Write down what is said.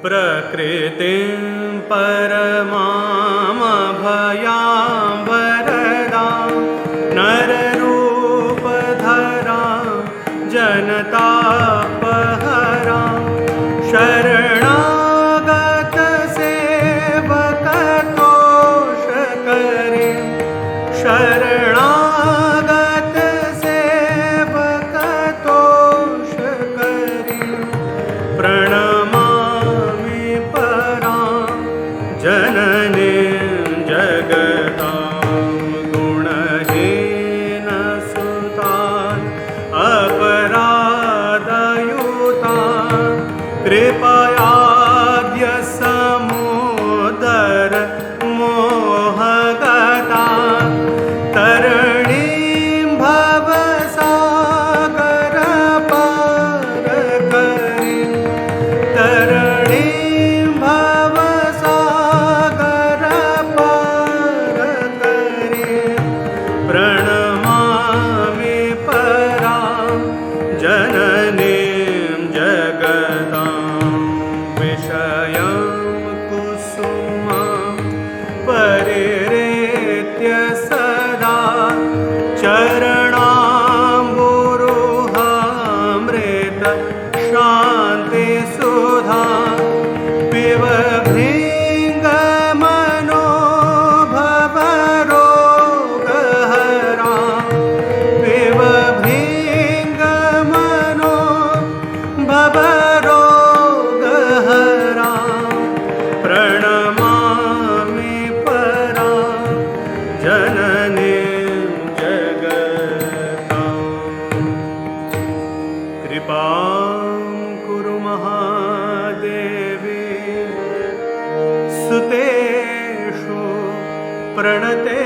प्रकृतिं परमामभयां वरदां नररूपधरां जनतापहरां शरणागतसेवकतोषकरीं शरणागतसेवकतोषकरीं प्रणमामि परां जननीं जगतां गुणहीनसुतान् अपराधयुतान् कृपयाद्य समुदर मोहगतान् तरणीं भवसागरपारकरीं तरणीं भवसागरपारकरीं प्रणमामि परां जननीं जगतां विषयं कुसुमं परिहृत्य सदा चरणाम्बुरुहामृत शान्तिसुधा पिबभृङ्गमनो भवरोगहरा पिबभृङ्गमनो भवरोगहरा प्रणमामि परां जननीं जगतां कृपां कुरु महादेवी सुतेषु प्रणते